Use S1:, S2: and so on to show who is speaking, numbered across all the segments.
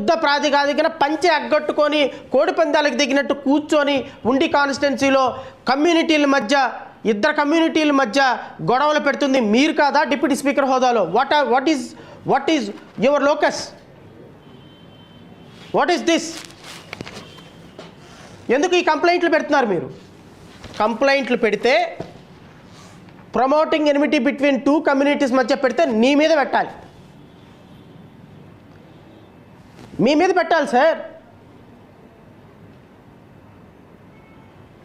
S1: యుద్ధ ప్రాతిపదికన పంచె అగ్గట్టుకొని కోడి పందాలకు దిగినట్టు కూర్చొని ఉండి కాన్స్టిట్యున్సీలో ఇద్దరు కమ్యూనిటీల మధ్య గొడవలు పెడుతుంది మీరు కాదా డిప్యూటీ స్పీకర్ హోదాలో? What is your locus? What is this? ఎందుకు ఈ కంప్లైంట్లు పెడుతున్నారు మీరు? కంప్లైంట్లు పెడితే ప్రమోటింగ్ ఎనిమిటీ బిట్వీన్ 2 కమ్యూనిటీస్ మధ్య పెడితే నీ మీద పెట్టాలి, మీ మీద పెట్టాలి sir.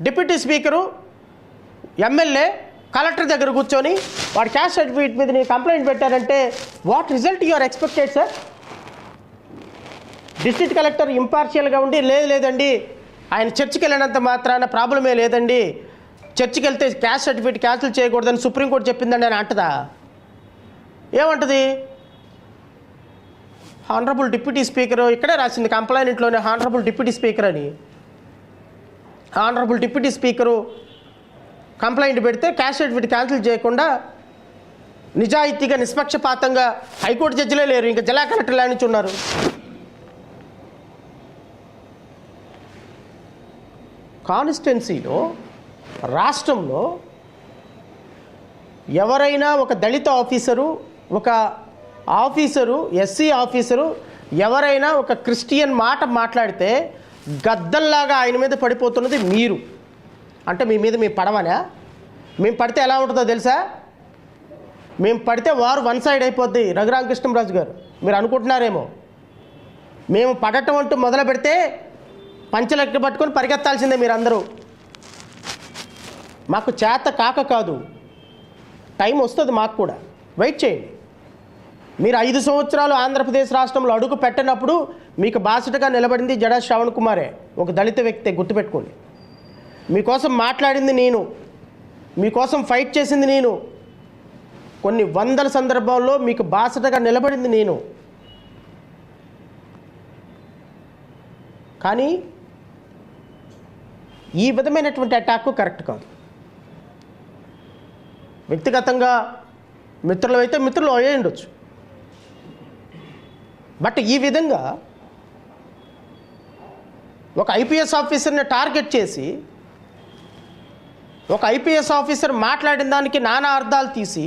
S1: Deputy speaker MLA collector దగ్గర కూర్చొని వాడి క్యాస్ట్ సర్టిఫికేట్ మీద నేను కంప్లైంట్ పెట్టారంటే what result you are expected sir? District collector ఇంపార్షియల్గా ఉండి లేదండి ఆయన చర్చికి వెళ్ళినంత మాత్రాన ప్రాబ్లమే లేదండి, చర్చికి వెళ్తే క్యాస్ట్ సర్టిఫికేట్ క్యాన్సిల్ చేయకూడదని సుప్రీంకోర్టు చెప్పిందండి అని అంటదా? ఏమంటుంది? హానరబుల్ డిప్యూటీ స్పీకర్ ఇక్కడే రాసింది కంప్లైంట్లోనే హానరబుల్ డిప్యూటీ స్పీకర్ అని. హానరబుల్ డిప్యూటీ స్పీకరు కంప్లైంట్ పెడితే క్యాస్ట్ సర్టిఫికేట్ క్యాన్సిల్ చేయకుండా నిజాయితీగా నిష్పక్షపాతంగా హైకోర్టు జడ్జిలే లేరు, ఇంకా జిల్లా కలెక్టర్లు నుంచి ఉన్నారు. కాన్స్టిట్యున్సీలో రాష్ట్రంలో ఎవరైనా ఒక దళిత ఆఫీసరు, ఒక ఆఫీసరు, ఎస్సీ ఆఫీసరు ఎవరైనా ఒక క్రిస్టియన్ మాట మాట్లాడితే గద్దల్లాగా ఆయన మీద పడిపోతున్నది మీరు. అంటే మీ మీద మేము పడవనా? మేము పడితే ఎలా ఉంటుందో తెలుసా? మేము పడితే వారు వన్ సైడ్ అయిపోద్ది. రఘురామకృష్ణరాజు గారు మీరు అనుకుంటున్నారేమో, మేము పడటం అంటూ మొదలు పెడితే పంచలెక్క పట్టుకొని పరిగెత్తాల్సిందే మీరందరూ. మాకు చేత కాదు, టైం వస్తుంది మాకు కూడా, వెయిట్ చేయండి. మీరు 5 సంవత్సరాలు ఆంధ్రప్రదేశ్ రాష్ట్రంలో అడుగు పెట్టినప్పుడు మీకు బాసటగా నిలబడింది జడా శ్రవణ్ కుమారే, ఒక దళిత వ్యక్తే, గుర్తుపెట్టుకోండి. మీకోసం మాట్లాడింది నేను, మీకోసం ఫైట్ చేసింది నేను, కొన్ని వందల సందర్భాల్లో మీకు బాసటగా నిలబడింది నేను. కానీ ఈ విధమైనటువంటి అటాక్ కరెక్ట్ కాదు. వ్యక్తిగతంగా మిత్రులు అయితే మిత్రులు అయ్యే ఉండొచ్చు, బట్ ఈ విధంగా ఒక ఐపీఎస్ ఆఫీసర్ని టార్గెట్ చేసి ఒక ఐపీఎస్ ఆఫీసర్ మాట్లాడిన దానికి నానా అర్థాలు తీసి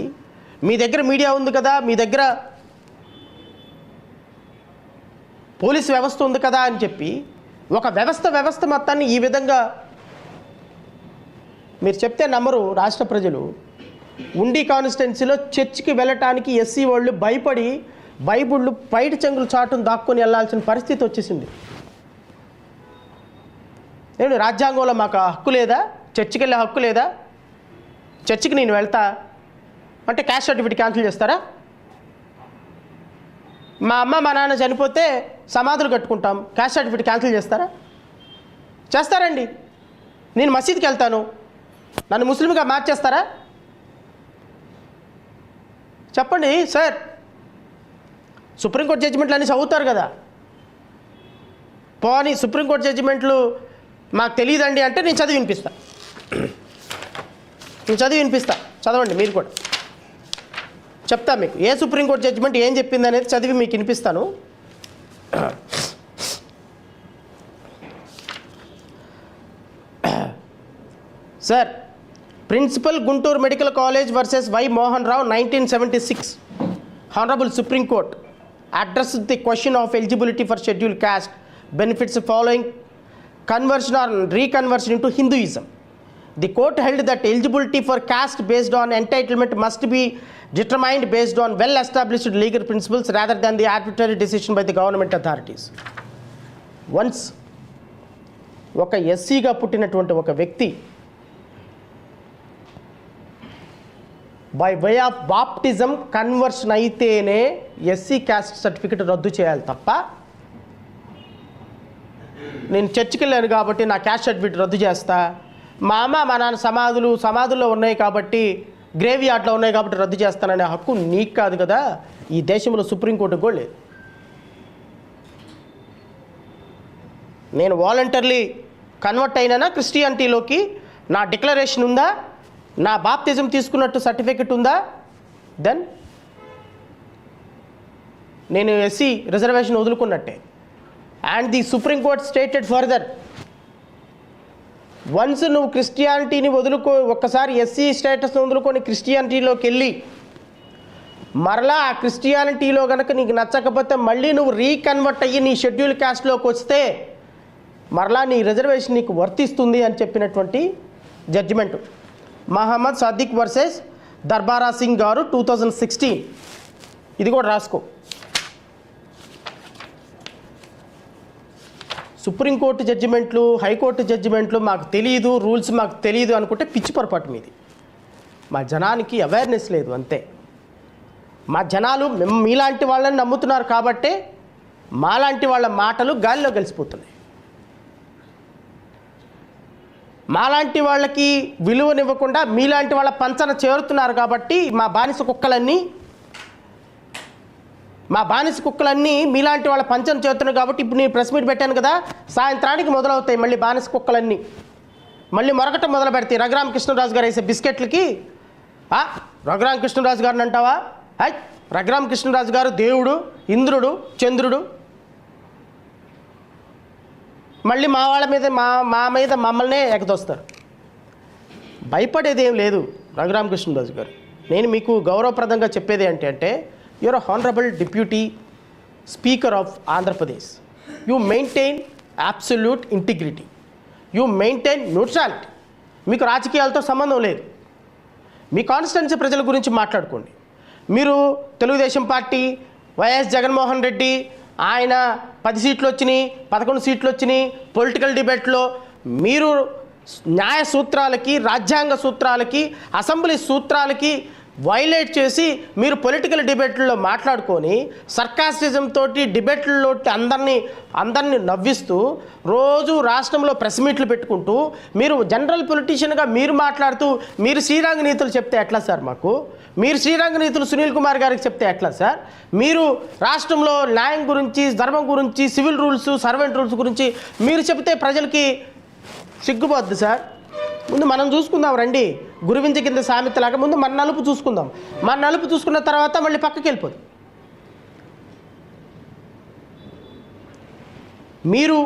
S1: మీ దగ్గర మీడియా ఉంది కదా, మీ దగ్గర పోలీసు వ్యవస్థ ఉంది కదా అని చెప్పి ఒక వ్యవస్థ మొత్తాన్ని ఈ విధంగా మీరు చెప్తే నమ్మరు రాష్ట్ర ప్రజలు. ఉండి కాన్స్టిట్యున్సీలో చర్చికి వెళ్ళటానికి ఎస్సీ వాళ్ళు భయపడి బైబుళ్ళు బయట చెంగులు చాటును దాక్కొని వెళ్ళాల్సిన పరిస్థితి వచ్చేసింది. నేను రాజ్యాంగంలో మాకు హక్కు లేదా? చర్చికి వెళ్ళే హక్కు లేదా? చర్చికి నేను వెళ్తా అంటే క్యాస్ట్ సర్టిఫికేట్ క్యాన్సిల్ చేస్తారా? మా అమ్మ మా నాన్న చనిపోతే సమాధులు కట్టుకుంటాం, క్యాస్ట్ సర్టిఫికేట్ క్యాన్సిల్ చేస్తారా? చేస్తారండి. నేను మసీద్కి వెళ్తాను, నన్ను ముస్లింగా మార్చేస్తారా? చెప్పండి సార్. సుప్రీంకోర్టు జడ్జిమెంట్లు అన్నీ చదువుతారు కదా, పోనీ సుప్రీంకోర్టు జడ్జిమెంట్లు మాకు తెలియదండి అంటే నేను చదివి వినిపిస్తా, చదవండి మీరు కూడా. చెప్తా మీకు ఏ సుప్రీంకోర్టు జడ్జిమెంట్ ఏం చెప్పింది అనేది చదివి మీకు వినిపిస్తాను. Sir, principal Guntur medical college versus Y Mohan Rao 1976. Honorable Supreme Court addressed the question of eligibility for scheduled caste benefits following conversion or reconversion into Hinduism. The court held that eligibility for caste based on entitlement must be determined based on well-established legal principles rather than the arbitrary decision by the government authorities. Once ఒక ఎస్సీగా పుట్టినటువంటి ఒక వ్యక్తి by way of baptism conversion అయితేనే SC caste certificate రద్దు చేయాలి తప్ప, నేను చర్చికి వెళ్ళాను కాబట్టి నా క్యాస్ట్ సర్టిఫికేట్ రద్దు చేస్తా, మా అమ్మ మా నాన్న సమాధుల్లో ఉన్నాయి కాబట్టి గ్రేవ్ యార్డ్లో ఉన్నాయి కాబట్టి రద్దు చేస్తాననే హక్కు నీకు కాదు కదా, ఈ దేశంలో సుప్రీంకోర్టుకు కూడా లేదు. నేను వాలంటర్లీ కన్వర్ట్ అయినా క్రిస్టియానిటీలోకి, నా డిక్లరేషన్ ఉందా, నా బాప్తిజం తీసుకున్నట్టు సర్టిఫికెట్ ఉందా, దెన్ నేను ఎస్సీ రిజర్వేషన్ వదులుకున్నట్టే. And the supreme court stated further, once నువ్వు క్రిస్టియానిటీని ఒక్కసారి ఎస్సీ స్టేటస్ని వదులుకొని క్రిస్టియానిటీలోకి వెళ్ళి మరలా ఆ క్రిస్టియానిటీలో కనుక నీకు నచ్చకపోతే మళ్ళీ నువ్వు రీకన్వర్ట్ అయ్యి నీ షెడ్యూల్ క్యాస్ట్లోకి వస్తే మరలా నీ రిజర్వేషన్ నీకు వర్తిస్తుంది అని చెప్పినటువంటి జడ్జిమెంట్. మహమ్మద్ సదిక్ వర్సెస్ దర్బారా సింగ్ గారు 2016. ఇది కూడా రాసుకో. సుప్రీంకోర్టు జడ్జిమెంట్లు, హైకోర్టు జడ్జిమెంట్లు మాకు తెలియదు, రూల్స్ మాకు తెలియదు అనుకుంటే పిచ్చి పొరపాటు మీది. మా జనానికి అవేర్నెస్ లేదు అంతే. మా జనాలు మీలాంటి వాళ్ళని నమ్ముతున్నారు కాబట్టే మాలాంటి వాళ్ళ మాటలు గాలిలో కలిసిపోతున్నాయి. మాలాంటి వాళ్ళకి విలువనివ్వకుండా మీలాంటి వాళ్ళ పంచన చేరుతున్నారు కాబట్టి మా బానిస కుక్కలన్నీ మీలాంటి వాళ్ళ పంచన చేరుతున్నాయి కాబట్టి ఇప్పుడు నేను ప్రెస్ మీట్ పెట్టాను కదా, సాయంత్రానికి మొదలవుతాయి మళ్ళీ బానిస కుక్కలన్నీ మళ్ళీ మొరకటం మొదలు పెడతాయి. రఘురామ కృష్ణరాజు గారు వేసే బిస్కెట్లకి రఘురామ కృష్ణరాజు గారిని అంటావా? రఘురామ కృష్ణరాజు గారు దేవుడు, ఇంద్రుడు, చంద్రుడు. మళ్ళీ మా వాళ్ళ మీద మా మీద మమ్మల్నే ఎగదొస్తారు. భయపడేది ఏం లేదు రఘురామ కృష్ణరాజు గారు. నేను మీకు గౌరవప్రదంగా చెప్పేది ఏంటి అంటే, you are honourable deputy speaker of Andhra Pradesh. You maintain absolute integrity, you maintain neutrality. మీకు రాజకీయాలతో సంబంధం లేదు. మీ కాన్స్టిట్యున్సీ ప్రజల గురించి మాట్లాడుకోండి. మీరు తెలుగుదేశం పార్టీ, వైఎస్ జగన్మోహన్ రెడ్డి, ఆయన 10 సీట్లు వచ్చినాయి, 11 సీట్లు వచ్చినాయి, పొలిటికల్ డిబేట్లో మీరు న్యాయ సూత్రాలకి, రాజ్యాంగ సూత్రాలకి, అసెంబ్లీ సూత్రాలకి వైలేట్ చేసి మీరు పొలిటికల్ డిబేట్లలో మాట్లాడుకొని సర్కాస్టిజం తోటి డిబేట్లలో అందరినీ నవ్విస్తూ రోజు రాష్ట్రంలో ప్రెస్ మీట్లు పెట్టుకుంటూ మీరు జనరల్ పొలిటీషియన్గా మీరు మాట్లాడుతూ మీరు శ్రీరంగ నీతులు చెప్తే ఎట్లా సార్? మాకు మీరు శ్రీరంగ నీతులు సునీల్ కుమార్ గారికి చెప్తే ఎట్లా సార్? మీరు రాష్ట్రంలో న్యాయం గురించి, ధర్మం గురించి, సివిల్ రూల్స్, సర్వెంట్ రూల్స్ గురించి మీరు చెప్తే ప్రజలకి సిగ్గుపోద్ది సార్. ముందు మనం చూసుకుందాం రండి. గురువింజ కింద సామెతలాగా ముందు మన నలుపు చూసుకుందాం. మన నలుపు చూసుకున్న తర్వాత మళ్ళీ పక్కకి వెళ్ళిపోదు. మీరు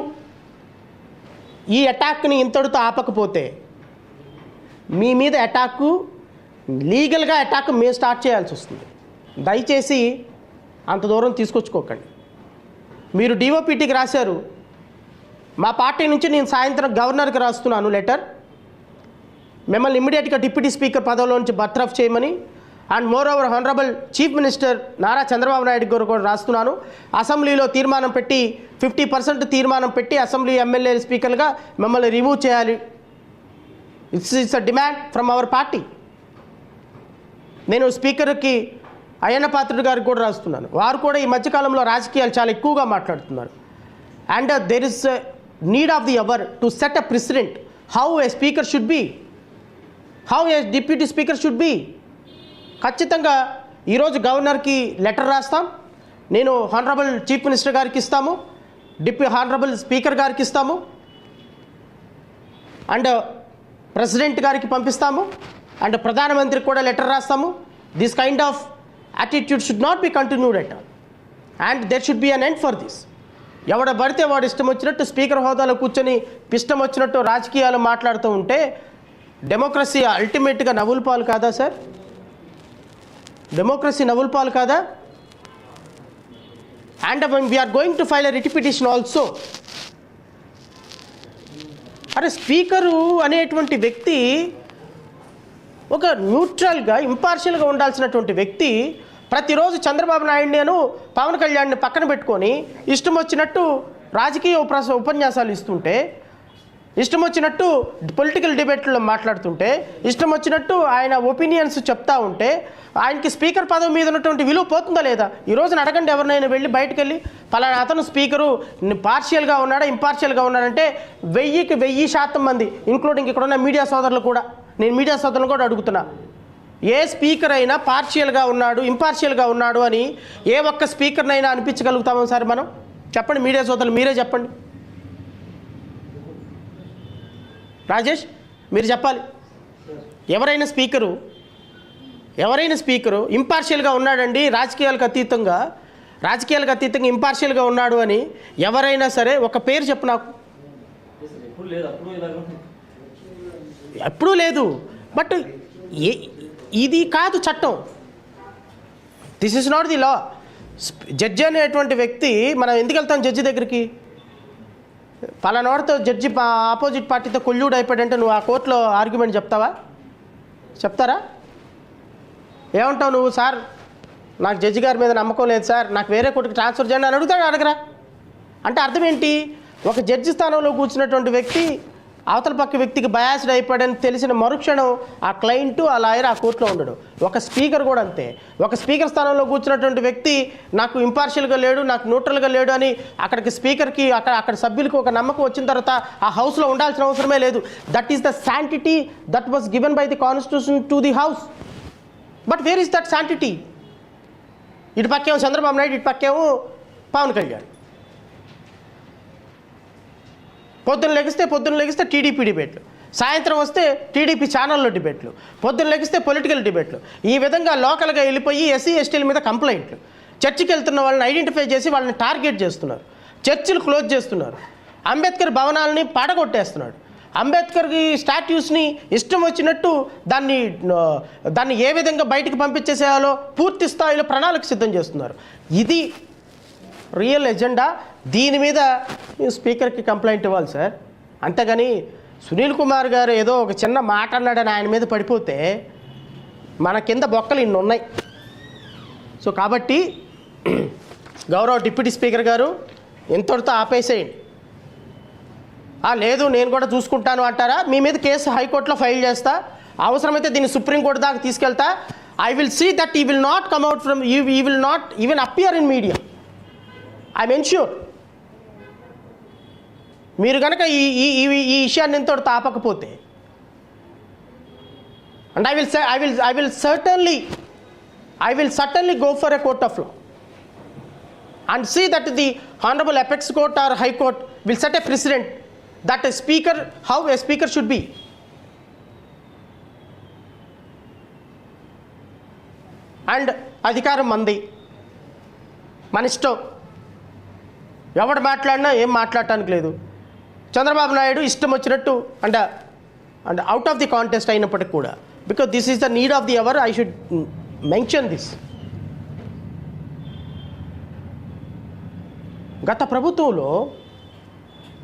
S1: ఈ అటాక్ని ఇంతటితో ఆపకపోతే మీ మీద అటాక్, లీగల్గా అటాక్ మేము స్టార్ట్ చేయాల్సి వస్తుంది. దయచేసి అంత దూరం తీసుకొచ్చుకోకండి. మీరు డిఓపిటీకి రాశారు, మా పార్టీ నుంచి నేను సాయంత్రం గవర్నర్కి రాస్తున్నాను లెటర్, మిమ్మల్ని ఇమ్మీడియట్గా డిప్యూటీ స్పీకర్ పదవిలో నుంచి బర్తరఫ్ చేయమని. And more over honourable chief minister Nara Chandrababu Naidu గారు కూడా రాస్తున్నాను. అసెంబ్లీలో తీర్మానం పెట్టి 50% తీర్మానం పెట్టి అసెంబ్లీ ఎమ్మెల్యే స్పీకర్గా మిమ్మల్ని రిమూవ్ చేయాలి. It's a demand from our party. నేను స్పీకర్కి అయ్యన్న పాత్రుడు గారికి కూడా రాస్తున్నాను. వారు కూడా ఈ మధ్యకాలంలో రాజకీయాలు చాలా ఎక్కువగా మాట్లాడుతున్నారు. And there is need of the hour to set a president how a speaker should be, how a deputy speaker should be. ఖచ్చితంగా ఈరోజు గవర్నర్కి లెటర్ రాస్తాం, నేను హానరబుల్ చీఫ్ మినిస్టర్ గారికి ఇస్తాము, హానరబుల్ స్పీకర్ గారికి ఇస్తాము, అండ్ ప్రెసిడెంట్ గారికి పంపిస్తాము, అండ్ ప్రధానమంత్రికి కూడా లెటర్ రాస్తాము. This kind of attitude should not be continued at all and there should be an end for this. ఎవడ పడితే వాడు ఇష్టం వచ్చినట్టు స్పీకర్ హోదాలో కూర్చొని ఇష్టం వచ్చినట్టు రాజకీయాలు మాట్లాడుతూ ఉంటే డెమోక్రసీ అల్టిమేట్గా నవ్వుల పాలు కాదా సార్? డెమోక్రసీ నవ్వుల పాలు కాదా? And we are going to file a writ petition also. అరే స్పీకరు అనేటువంటి వ్యక్తి ఒక న్యూట్రల్గా, ఇంపార్షియల్గా ఉండాల్సినటువంటి వ్యక్తి ప్రతిరోజు చంద్రబాబు నాయుడిని, పవన్ కళ్యాణ్ని పక్కన పెట్టుకొని ఇష్టం వచ్చినట్టు రాజకీయ ఉపన్యాసాలు ఇస్తుంటే, ఇష్టం వచ్చినట్టు పొలిటికల్ డిబేట్లో మాట్లాడుతుంటే, ఇష్టం వచ్చినట్టు ఆయన ఒపీనియన్స్ చెప్తా ఉంటే ఆయనకి స్పీకర్ పదవి మీద ఉన్నటువంటి విలువ పోతుందా లేదా? ఈ రోజున అడగండి ఎవరినైనా వెళ్ళి బయటకు వెళ్ళి పలానా అతను స్పీకరు పార్షియల్గా ఉన్నాడా, ఇంపార్షియల్గా ఉన్నాడంటే 1000కి 1000% మంది, ఇంక్లూడింగ్ ఇక్కడ ఉన్న మీడియా సోదరులు కూడా, నేను మీడియా సోదరులు కూడా అడుగుతున్నా, ఏ స్పీకర్ అయినా పార్షియల్గా ఉన్నాడు, ఇంపార్షియల్గా ఉన్నాడు అని ఏ ఒక్క స్పీకర్నైనా అనిపించగలుగుతామో సార్ మనం? చెప్పండి మీడియా సోదరులు, మీరే చెప్పండి. రాజేష్ మీరు చెప్పాలి. ఎవరైనా స్పీకరు ఇంపార్షియల్గా ఉన్నాడండి, రాజకీయాలకు అతీతంగా రాజకీయాలకు అతీతంగా ఇంపార్షియల్గా ఉన్నాడు అని ఎవరైనా సరే ఒక పేరు చెప్పు నాకు. ఎప్పుడూ లేదు. బట్ ఇది కాదు చట్టం. This is not the law. Judge అనేటువంటి వ్యక్తి, మనం ఎందుకు వెళ్తాం జడ్జి దగ్గరికి? పలానాడితో జడ్జి ఆపోజిట్ పార్టీతో కొల్యూడ్ అయిపోయాడంటే నువ్వు ఆ కోర్టులో ఆర్గ్యుమెంట్ చెప్తారా? ఏమంటావు నువ్వు? సార్ నాకు జడ్జి గారి మీద నమ్మకం లేదు సార్, నాకు వేరే కోర్టుకి ట్రాన్స్ఫర్ చేయండి అని అడగరా? అంటే అర్థం ఏంటి? ఒక జడ్జి స్థానంలో కూర్చున్నటువంటి వ్యక్తి అవతల పక్క వ్యక్తికి బయాస్డ్ అయిపోయాడని తెలిసిన మరుక్షణం ఆ క్లయింటు, ఆ లాయర్ ఆ కోర్టులో ఉండడు. ఒక స్పీకర్ కూడా అంతే. ఒక స్పీకర్ స్థానంలో కూర్చున్నటువంటి వ్యక్తి నాకు ఇంపార్షియల్గా లేడు, నాకు న్యూట్రల్గా లేడు అని అక్కడికి స్పీకర్కి అక్కడ సభ్యులకు ఒక నమ్మకం వచ్చిన తర్వాత ఆ హౌస్లో ఉండాల్సిన అవసరమే లేదు. That is the sanctity that was given by the constitution to the house. But where is that sanctity? ఇటు పక్కేమో చంద్రబాబు నాయుడు, ఇటు పక్కేమో పవన్ కళ్యాణ్. పొద్దున్న లెగిస్తే టీడీపీ డిబేట్లు, సాయంత్రం వస్తే టీడీపీ ఛానల్లో డిబేట్లు, పొద్దున్న లెగిస్తే పొలిటికల్ డిబేట్లు. ఈ విధంగా లోకల్గా వెళ్ళిపోయి ఎస్సీ ఎస్టీల మీద కంప్లైంట్లు, చర్చికి వెళ్తున్న వాళ్ళని ఐడెంటిఫై చేసి వాళ్ళని టార్గెట్ చేస్తున్నారు, చర్చిలు క్లోజ్ చేస్తున్నారు, అంబేద్కర్ భవనాలని పాడగొట్టేస్తున్నాడు, అంబేద్కర్కి స్టాట్యూస్ని ఇష్టం వచ్చినట్టు దాన్ని ఏ విధంగా బయటకు పంపించేసేయాలో పూర్తి స్థాయిలో ప్రణాళిక సిద్ధం చేస్తున్నారు. ఇది రియల్ ఎజెండా. దీని మీద స్పీకర్కి కంప్లైంట్ ఇవ్వాలి సార్. అంతేగాని సునీల్ కుమార్ గారు ఏదో ఒక చిన్న మాట అన్నాడని ఆయన మీద పడిపోతే మన కింద బొక్కలు ఇన్ని ఉన్నాయి. సో కాబట్టి గౌరవ డిప్యూటీ స్పీకర్ గారు ఇంతటితో ఆపేసేయండి. లేదు నేను కూడా చూసుకుంటాను అంటారా? మీ మీద కేసు హైకోర్టులో ఫైల్ చేస్తా, అవసరమైతే దీన్ని సుప్రీంకోర్టు దాకా తీసుకెళ్తా. I will see that he will not come out from he will not even appear in media. I'm ensure. మీరు కనుక ఈ విషయాన్ని ఎంతటితో ఆపకపోతే, and I will certainly go for a court of law and see that the honorable apex court or high court will set a precedent that how a speaker should be. And అధికారం మంది, మన ఇష్టం, ఎవడు మాట్లాడినా ఏం మాట్లాడటానికి లేదు. చంద్రబాబు నాయుడు ఇష్టం వచ్చినట్టు and out of the contest అయినప్పటికి కూడా, because this is the need of the hour, I should mention this. గత ప్రభుత్వంలో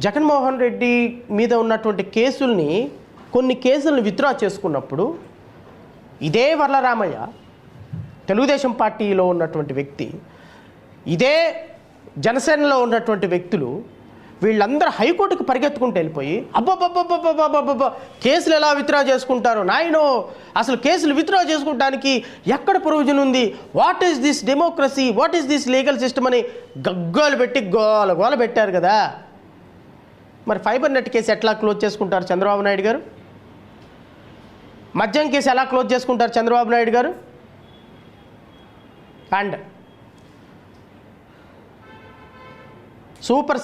S1: జగన్మోహన్ రెడ్డి మీద ఉన్నటువంటి కొన్ని కేసుల్ని విత్డ్రా చేసుకున్నప్పుడు ఇదే వర్లరామయ్య, తెలుగుదేశం పార్టీలో ఉన్నటువంటి వ్యక్తి, ఇదే జనసేనలో ఉన్నటువంటి వ్యక్తులు, వీళ్ళందరూ హైకోర్టుకి పరిగెత్తుకుంటూ వెళ్ళిపోయి అబ్బబ్బబ్బబ్బబ్బబ్బబ్బ కేసులు ఎలా విత్డ్రా చేసుకుంటారో నాయనో, అసలు కేసులు విత్డ్రా చేసుకోవడానికి ఎక్కడ ప్రొవిజన్ ఉంది, what is this democracy, what is this legal system అని గగ్గోలు పెట్టి గోల పెట్టారు కదా. మరి ఫైబర్ నెట్ కేసు ఎట్లా క్లోజ్ చేసుకుంటారు చంద్రబాబు నాయుడు గారు? మద్యం కేసు ఎలా క్లోజ్ చేసుకుంటారు చంద్రబాబు నాయుడు గారు? అండ్ సూపర్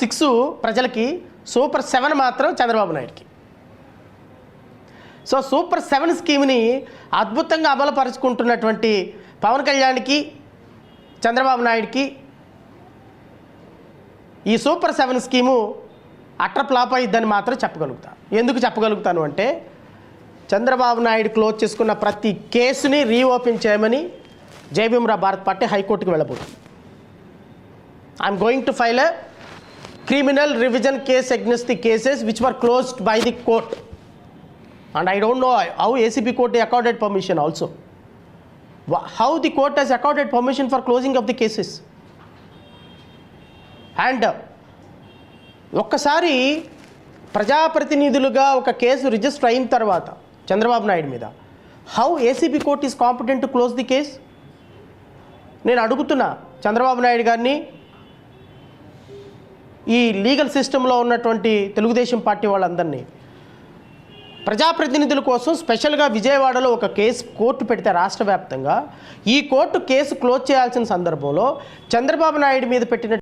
S1: 6 ప్రజలకి, సూపర్ 7 మాత్రం చంద్రబాబు నాయుడుకి. సో సూపర్ 7 స్కీమ్ని అద్భుతంగా అమలుపరుచుకుంటున్నటువంటి పవన్ కళ్యాణ్కి, చంద్రబాబు నాయుడుకి ఈ సూపర్ 7 స్కీము అట్ర ఫ్లాప్ అయ్యిద్దని మాత్రం చెప్పగలుగుతాను. ఎందుకు చెప్పగలుగుతాను అంటే, చంద్రబాబు నాయుడు క్లోజ్ చేసుకున్న ప్రతి కేసుని రీఓపెన్ చేయమని జయభీమరావు భారత్ పార్టీ హైకోర్టుకు వెళ్ళబోతుంది. I'm going to file a criminal revision case against the cases which were closed by the court, and I don't know how ACP court accorded permission also, how the court has accorded permission for closing of the cases. And ఒక్కసారి ప్రజాప్రతినిధులుగా ఒక case register అయిన తర్వాత చంద్రబాబు నాయుడు మీద, how ACP court is competent to close the case? నేను అడుగుతున్నా చంద్రబాబు నాయుడు గారిని, ఈ లీగల్ సిస్టంలో ఉన్నటువంటి తెలుగుదేశం పార్టీ వాళ్ళందరినీ, ప్రజాప్రతినిధుల కోసం స్పెషల్గా విజయవాడలో ఒక కోర్టు పెడితే రాష్ట్ర వ్యాప్తంగా, ఈ కోర్టు కేసు క్లోజ్ చేయాల్సిన సందర్భంలో చంద్రబాబు నాయుడు మీద పెట్టిన